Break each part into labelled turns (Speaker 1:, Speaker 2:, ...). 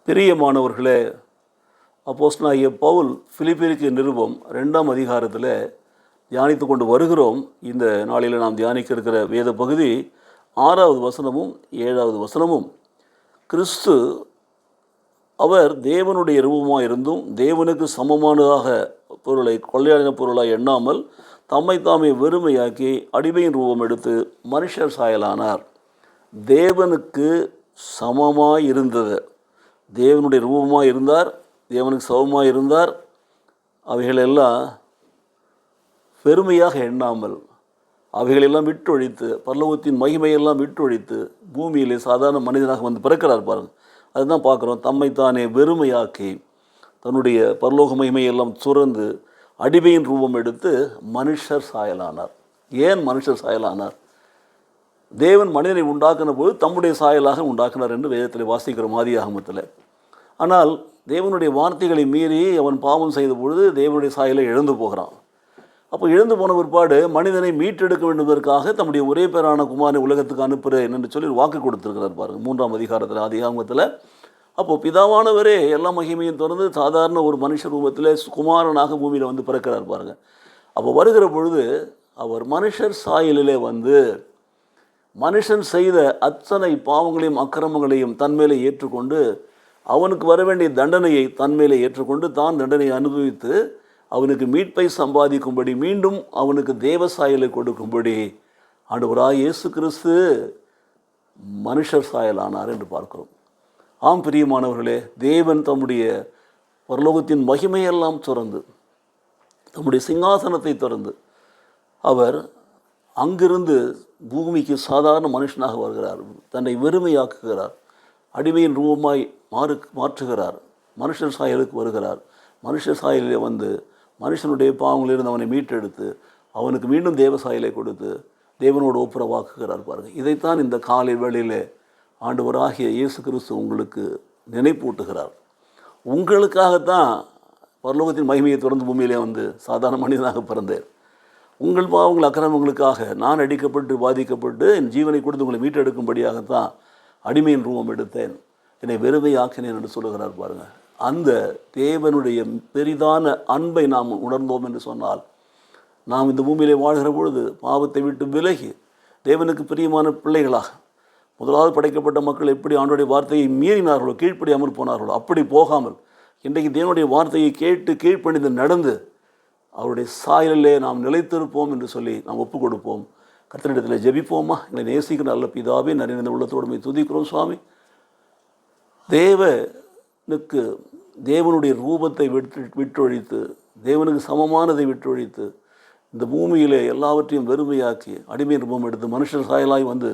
Speaker 1: பிரியமானவர்களே, அப்போஸ்தலனாகிய பவுல் பிலிப்பியருக்கு நிருபம் 2ஆம் அதிகாரத்தில் தியானித்து கொண்டு வருகிறோம். இந்த நாளில் நாம் தியானிக்க இருக்கிற வேத பகுதி 6வது வசனமும் 7வது வசனமும். கிறிஸ்து அவர் தேவனுடைய ரூபமாக இருந்தும் தேவனுக்கு சமமானதாக பொருளை கொள்ளையாடின பொருளாக எண்ணாமல் தம்மை தாமே வெறுமையாக்கி அடிமையின் ரூபம் எடுத்து மனுஷர் சாயலானார். தேவனுக்கு சமமாக இருந்தது, தேவனுடைய ரூபமாக இருந்தார், தேவனுக்கு சமமாக இருந்தார். அவைகளெல்லாம் பெருமையாக எண்ணாமல் அவைகளெல்லாம் விட்டொழித்து பரலோகத்தின் மகிமையெல்லாம் விட்டொழித்து பூமியிலே சாதாரண மனிதனாக வந்து பிறக்கிறார் பாருங்கள். அதுதான் பார்க்குறோம். தம்மைத்தானே வெறுமையாக்கி தன்னுடைய பரலோக மகிமையெல்லாம் சுரந்து அடிமையின் ரூபம் எடுத்து மனுஷர் சாயலானார். ஏன் மனுஷர் சாயலானார்? தேவன் மனிதனை உண்டாக்கின போது தம்முடைய சாயலாக உண்டாக்கினார் என்று வேதத்தில் வாசிக்கிறோம் ஆதியாகமத்தில். ஆனால் தேவனுடைய வார்த்தைகளை மீறி அவன் பாவம் செய்த பொழுது தேவனுடைய சாயலை இழந்து போகிறான். அப்போ இழந்து போன பிற்பாடு மனிதனை மீட்டெடுக்க வேண்டுவதற்காக தம்முடைய ஒரே பேரான குமாரனை உலகத்துக்கு அனுப்புகிறேன் என்று சொல்லி வாக்கு கொடுத்திருக்கிறார் பாருங்கள் 3ஆம் அதிகாரத்தில் ஆதியாகமத்தில். அப்போது பிதாவானவரே எல்லா மகிமையும் தொடர்ந்து சாதாரண ஒரு மனுஷ ரூபத்தில் குமாரனாக பூமியில் வந்து பிறக்கிறார் பாருங்கள். அப்போ வருகிற பொழுது அவர் மனுஷர் சாயலிலே வந்து மனுஷன் செய்த அத்தனை பாவங்களையும் அக்கிரமங்களையும் தன்மேலே ஏற்றுக்கொண்டு அவனுக்கு வர வேண்டிய தண்டனையை தன்மேலே ஏற்றுக்கொண்டு தான் தண்டனையை அனுபவித்து அவனுக்கு மீட்பை சம்பாதிக்கும்படி மீண்டும் அவனுக்கு தேவ சாயலை கொடுக்கும்படி ஆண்டவராய் இயேசு கிறிஸ்து மனுஷர் சாயலானார் என்று பார்க்கிறோம். ஆம் பிரியமானவர்களே, தேவன் தம்முடைய பரலோகத்தின் மகிமையெல்லாம் துறந்து தம்முடைய சிங்காசனத்தை திறந்து அவர் அங்கிருந்து பூமிக்கு சாதாரண மனுஷனாக வருகிறார். தன்னை வெறுமையாக்குகிறார், அடிமையின் ரூபமாய் மாற்றுகிறார், மனுஷர் சாயலுக்கு வருகிறார். மனுஷர் சாயலிலே வந்து மனுஷனுடைய பாவங்களிலிருந்து அவனை மீட்டெடுத்து அவனுக்கு மீண்டும் தேவ சாயலை கொடுத்து தேவனோடு ஒப்புரவாக்குகிறார் பாருங்கள். இதைத்தான் இந்த காலை வேளையிலே ஆண்டவராகிய இயேசு கிறிஸ்து உங்களுக்கு நினைப்பூட்டுகிறார். உங்களுக்காகத்தான் பரலோகத்தின் மகிமையை தொடர்ந்து பூமியிலே வந்து சாதாரண மனிதனாக பிறந்தேன். உங்கள் பாவங்கள் அக்கிரமங்களுக்காக நான் அடிக்கப்பட்டு பாதிக்கப்பட்டு என் ஜீவனை கொடுத்து உங்களை மீட்டெடுக்கும்படியாகத்தான் அடிமையின் ரூபம் எடுத்தேன், என்னை வெறுமையாக்கினேன் என்று சொல்லுகிறார் பாருங்கள். அந்த தேவனுடைய பெரிதான அன்பை நாம் உணர்ந்தோம் என்று சொன்னால் நாம் இந்த பூமியிலே வாழ்கிற பொழுது பாவத்தை விட்டு விலகி தேவனுக்கு பிரியமான பிள்ளைகளாக முதலாவது படைக்கப்பட்ட மக்கள் எப்படி ஆண்டோடைய வார்த்தையை மீறினார்களோ கீழ்ப்படியாமல் போனார்களோ அப்படி போகாமல் இன்றைக்கு தேவனுடைய வார்த்தையை கேட்டு கீழ்ப்பணிந்து நடந்து அவருடைய சாயலிலே நாம் நிலைத்திருப்போம் என்று சொல்லி நாம் ஒப்புக் கொடுப்போம். கர்த்தரிடத்தில் ஜெபிப்போமா? எங்களை நேசிக்கிற நல்ல பிதாவே, நிறைந்த உள்ளத்தோடு துதிக்கிறோம் சுவாமி. தேவனுக்கு தேவனுடைய ரூபத்தை விட்டொழித்து தேவனுக்கு சமமானதை விட்டொழித்து இந்த பூமியிலே எல்லாவற்றையும் வெறுமையாக்கி அடிமை ரூபம் எடுத்து மனுஷர் சாயலாய் வந்து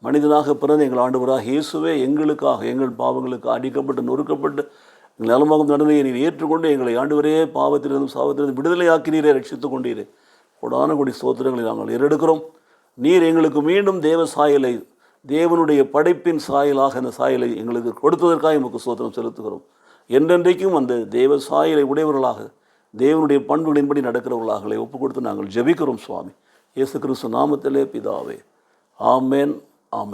Speaker 1: மனிதனாக பிறந்த எங்கள் ஆண்டவராக இயேசுவே எங்களுக்காக எங்கள் பாவங்களுக்கு அடிக்கப்பட்டு நொறுக்கப்பட்டு எங்கள் நலமாகும் தண்டனையை நீர் ஏற்றுக்கொண்டு எங்களை ஆண்டவரே பாவத்திலிருந்தும் சாவத்திலிருந்து விடுதலையாக்கினீரே, ரட்சித்து கொண்டீரே. கொடான கொடி ஸ்தோத்திரங்களை நாங்கள் ஏறெடுக்கிறோம். நீர் எங்களுக்கு மீண்டும் தேவ சாயலை தேவனுடைய படைப்பின் சாயலாக அந்த சாயலை எங்களுக்கு கொடுத்ததற்காக எமக்கு ஸ்தோத்திரம் செலுத்துகிறோம். என்றென்றைக்கும் அந்த தேவ சாயலை உடையவர்களாக தேவனுடைய பண்புகளின்படி நடக்கிறவர்களாக ஒப்பு கொடுத்து நாங்கள் ஜெபிக்கிறோம் சுவாமி. இயேசு கிறிஸ்து நாமத்திலே பிதாவே. ஆமென், ஆமென்.